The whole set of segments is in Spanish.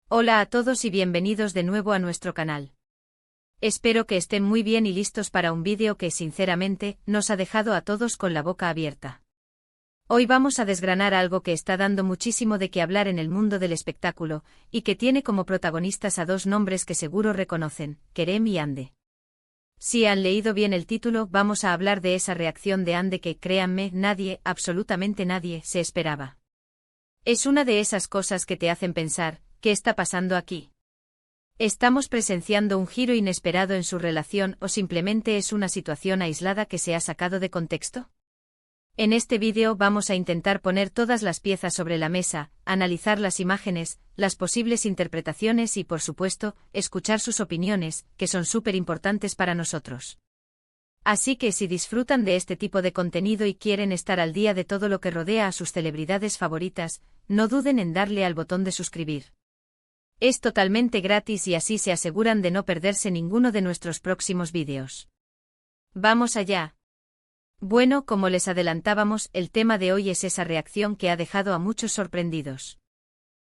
Hola a todos y bienvenidos de nuevo a nuestro canal. Espero que estén muy bien y listos para un vídeo que, sinceramente, nos ha dejado a todos con la boca abierta. Hoy vamos a desgranar algo que está dando muchísimo de qué hablar en el mundo del espectáculo, y que tiene como protagonistas a dos nombres que seguro reconocen, Kerem y Hande. Si han leído bien el título, vamos a hablar de esa reacción de Hande que, créanme, nadie, absolutamente nadie, se esperaba. Es una de esas cosas que te hacen pensar, ¿qué está pasando aquí? ¿Estamos presenciando un giro inesperado en su relación o simplemente es una situación aislada que se ha sacado de contexto? En este vídeo vamos a intentar poner todas las piezas sobre la mesa, analizar las imágenes, las posibles interpretaciones y, por supuesto, escuchar sus opiniones, que son súper importantes para nosotros. Así que si disfrutan de este tipo de contenido y quieren estar al día de todo lo que rodea a sus celebridades favoritas, no duden en darle al botón de suscribir. Es totalmente gratis y así se aseguran de no perderse ninguno de nuestros próximos vídeos. ¡Vamos allá! Bueno, como les adelantábamos, el tema de hoy es esa reacción que ha dejado a muchos sorprendidos.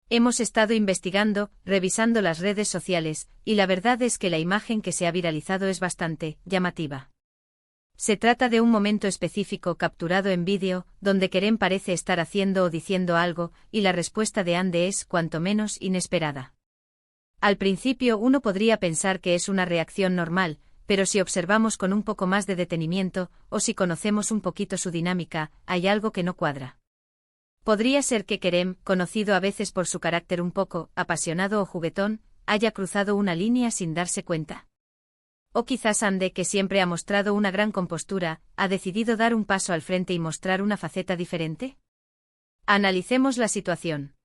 Hemos estado investigando, revisando las redes sociales, y la verdad es que la imagen que se ha viralizado es bastante llamativa. Se trata de un momento específico capturado en vídeo, donde Kerem parece estar haciendo o diciendo algo, y la respuesta de Hande es, cuanto menos, inesperada. Al principio uno podría pensar que es una reacción normal, pero si observamos con un poco más de detenimiento, o si conocemos un poquito su dinámica, hay algo que no cuadra. Podría ser que Kerem, conocido a veces por su carácter un poco apasionado o juguetón, haya cruzado una línea sin darse cuenta. O quizás Hande, que siempre ha mostrado una gran compostura, ha decidido dar un paso al frente y mostrar una faceta diferente. Analicemos la situación.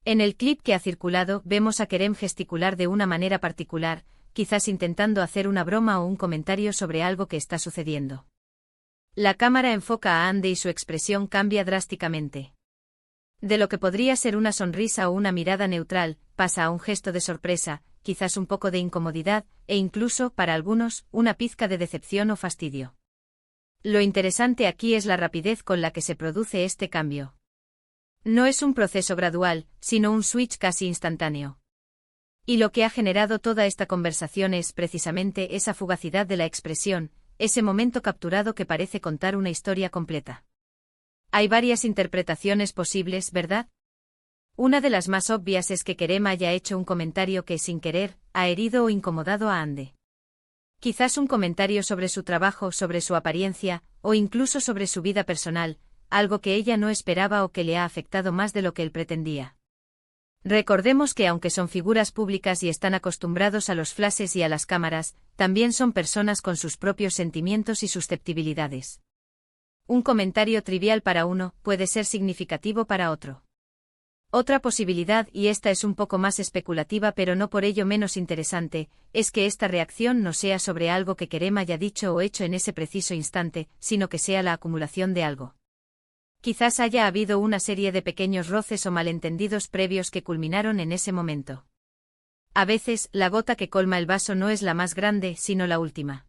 En el clip que ha circulado vemos a Kerem gesticular de una manera particular, quizás intentando hacer una broma o un comentario sobre algo que está sucediendo. La cámara enfoca a Hande y su expresión cambia drásticamente. De lo que podría ser una sonrisa o una mirada neutral, pasa a un gesto de sorpresa, quizás un poco de incomodidad, e incluso, para algunos, una pizca de decepción o fastidio. Lo interesante aquí es la rapidez con la que se produce este cambio. No es un proceso gradual, sino un switch casi instantáneo. Y lo que ha generado toda esta conversación es precisamente esa fugacidad de la expresión, ese momento capturado que parece contar una historia completa. Hay varias interpretaciones posibles, ¿verdad? Una de las más obvias es que Kerem haya hecho un comentario que, sin querer, ha herido o incomodado a Hande. Quizás un comentario sobre su trabajo, sobre su apariencia, o incluso sobre su vida personal, algo que ella no esperaba o que le ha afectado más de lo que él pretendía. Recordemos que aunque son figuras públicas y están acostumbrados a los flashes y a las cámaras, también son personas con sus propios sentimientos y susceptibilidades. Un comentario trivial para uno puede ser significativo para otro. Otra posibilidad, y esta es un poco más especulativa pero no por ello menos interesante, es que esta reacción no sea sobre algo que Kerem haya dicho o hecho en ese preciso instante, sino que sea la acumulación de algo. Quizás haya habido una serie de pequeños roces o malentendidos previos que culminaron en ese momento. A veces, la gota que colma el vaso no es la más grande, sino la última.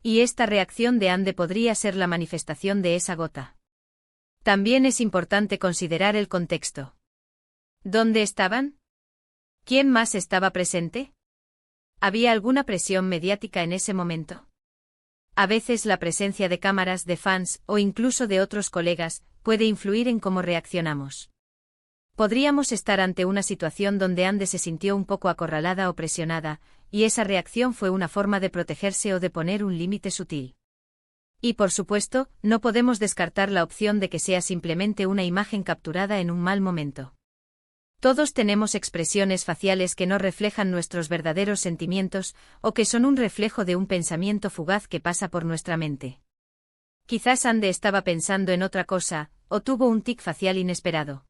Y esta reacción de Hande podría ser la manifestación de esa gota. También es importante considerar el contexto. ¿Dónde estaban? ¿Quién más estaba presente? ¿Había alguna presión mediática en ese momento? A veces la presencia de cámaras, de fans, o incluso de otros colegas, puede influir en cómo reaccionamos. Podríamos estar ante una situación donde Hande se sintió un poco acorralada o presionada, y esa reacción fue una forma de protegerse o de poner un límite sutil. Y por supuesto, no podemos descartar la opción de que sea simplemente una imagen capturada en un mal momento. Todos tenemos expresiones faciales que no reflejan nuestros verdaderos sentimientos, o que son un reflejo de un pensamiento fugaz que pasa por nuestra mente. Quizás Hande estaba pensando en otra cosa, o tuvo un tic facial inesperado.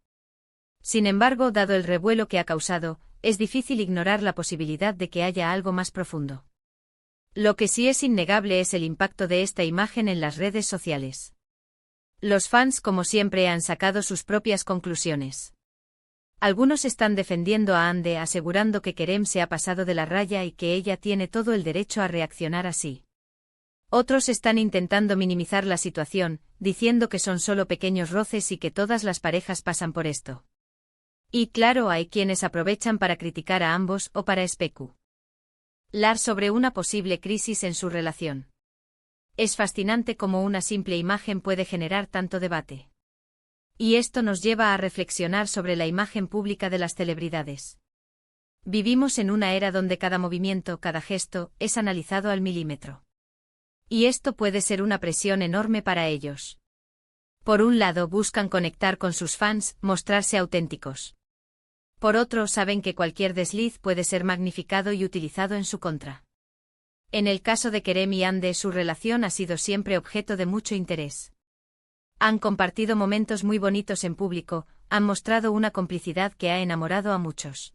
Sin embargo, dado el revuelo que ha causado, es difícil ignorar la posibilidad de que haya algo más profundo. Lo que sí es innegable es el impacto de esta imagen en las redes sociales. Los fans, como siempre, han sacado sus propias conclusiones. Algunos están defendiendo a Hande asegurando que Kerem se ha pasado de la raya y que ella tiene todo el derecho a reaccionar así. Otros están intentando minimizar la situación, diciendo que son solo pequeños roces y que todas las parejas pasan por esto. Y claro, hay quienes aprovechan para criticar a ambos o para especular sobre una posible crisis en su relación. Es fascinante cómo una simple imagen puede generar tanto debate. Y esto nos lleva a reflexionar sobre la imagen pública de las celebridades. Vivimos en una era donde cada movimiento, cada gesto, es analizado al milímetro. Y esto puede ser una presión enorme para ellos. Por un lado, buscan conectar con sus fans, mostrarse auténticos. Por otro, saben que cualquier desliz puede ser magnificado y utilizado en su contra. En el caso de Kerem y Hande, su relación ha sido siempre objeto de mucho interés. Han compartido momentos muy bonitos en público, han mostrado una complicidad que ha enamorado a muchos.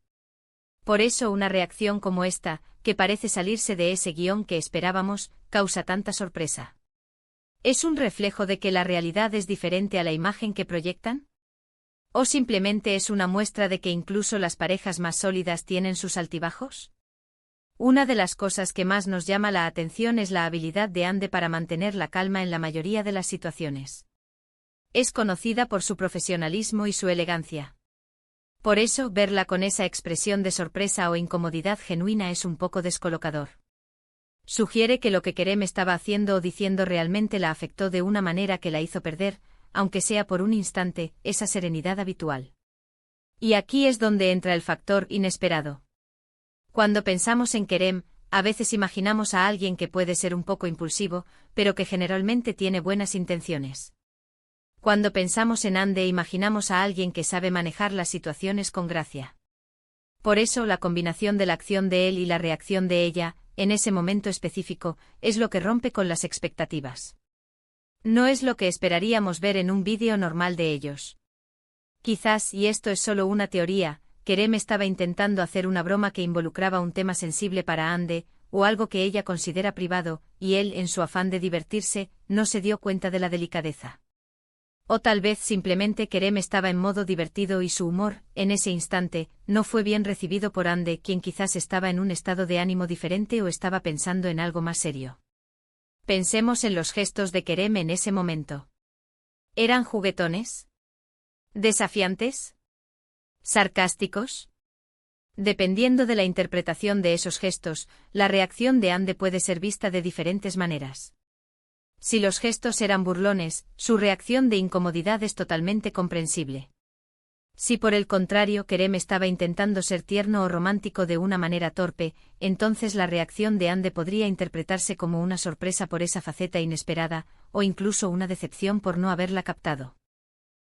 Por eso una reacción como esta, que parece salirse de ese guión que esperábamos, causa tanta sorpresa. ¿Es un reflejo de que la realidad es diferente a la imagen que proyectan? ¿O simplemente es una muestra de que incluso las parejas más sólidas tienen sus altibajos? Una de las cosas que más nos llama la atención es la habilidad de Hande para mantener la calma en la mayoría de las situaciones. Es conocida por su profesionalismo y su elegancia. Por eso, verla con esa expresión de sorpresa o incomodidad genuina es un poco descolocador. Sugiere que lo que Kerem estaba haciendo o diciendo realmente la afectó de una manera que la hizo perder, aunque sea por un instante, esa serenidad habitual. Y aquí es donde entra el factor inesperado. Cuando pensamos en Kerem, a veces imaginamos a alguien que puede ser un poco impulsivo, pero que generalmente tiene buenas intenciones. Cuando pensamos en Hande, imaginamos a alguien que sabe manejar las situaciones con gracia. Por eso, la combinación de la acción de él y la reacción de ella, en ese momento específico, es lo que rompe con las expectativas. No es lo que esperaríamos ver en un vídeo normal de ellos. Quizás, y esto es solo una teoría, Kerem estaba intentando hacer una broma que involucraba un tema sensible para Hande, o algo que ella considera privado, y él, en su afán de divertirse, no se dio cuenta de la delicadeza. O tal vez simplemente Kerem estaba en modo divertido y su humor, en ese instante, no fue bien recibido por Hande, quien quizás estaba en un estado de ánimo diferente o estaba pensando en algo más serio. Pensemos en los gestos de Kerem en ese momento. ¿Eran juguetones? ¿Desafiantes? ¿Sarcásticos? Dependiendo de la interpretación de esos gestos, la reacción de Hande puede ser vista de diferentes maneras. Si los gestos eran burlones, su reacción de incomodidad es totalmente comprensible. Si por el contrario Kerem estaba intentando ser tierno o romántico de una manera torpe, entonces la reacción de Hande podría interpretarse como una sorpresa por esa faceta inesperada, o incluso una decepción por no haberla captado.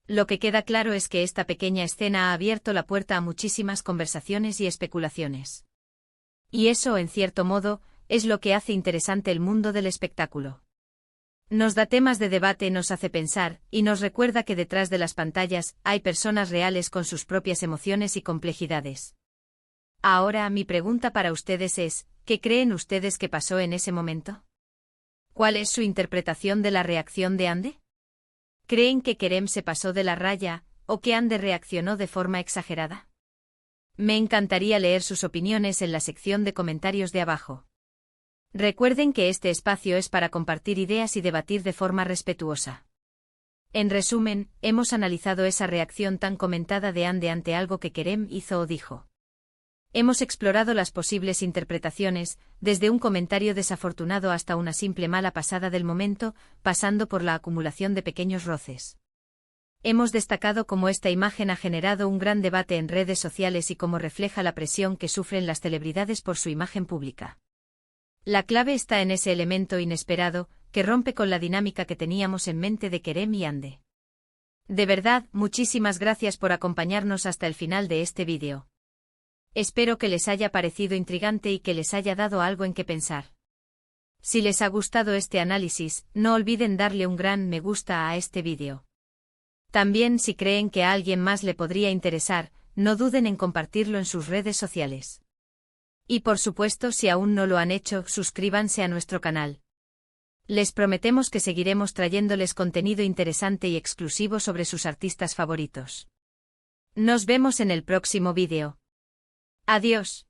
Lo que queda claro es que esta pequeña escena ha abierto la puerta a muchísimas conversaciones y especulaciones. Y eso, en cierto modo, es lo que hace interesante el mundo del espectáculo. Nos da temas de debate, nos hace pensar, y nos recuerda que detrás de las pantallas hay personas reales con sus propias emociones y complejidades. Ahora, mi pregunta para ustedes es, ¿qué creen ustedes que pasó en ese momento? ¿Cuál es su interpretación de la reacción de Hande? ¿Creen que Kerem se pasó de la raya, o que Hande reaccionó de forma exagerada? Me encantaría leer sus opiniones en la sección de comentarios de abajo. Recuerden que este espacio es para compartir ideas y debatir de forma respetuosa. En resumen, hemos analizado esa reacción tan comentada de Hande ante algo que Kerem hizo o dijo. Hemos explorado las posibles interpretaciones, desde un comentario desafortunado hasta una simple mala pasada del momento, pasando por la acumulación de pequeños roces. Hemos destacado cómo esta imagen ha generado un gran debate en redes sociales y cómo refleja la presión que sufren las celebridades por su imagen pública. La clave está en ese elemento inesperado, que rompe con la dinámica que teníamos en mente de Kerem y Hande. De verdad, muchísimas gracias por acompañarnos hasta el final de este vídeo. Espero que les haya parecido intrigante y que les haya dado algo en qué pensar. Si les ha gustado este análisis, no olviden darle un gran me gusta a este vídeo. También, si creen que a alguien más le podría interesar, no duden en compartirlo en sus redes sociales. Y por supuesto, si aún no lo han hecho, suscríbanse a nuestro canal. Les prometemos que seguiremos trayéndoles contenido interesante y exclusivo sobre sus artistas favoritos. Nos vemos en el próximo vídeo. Adiós.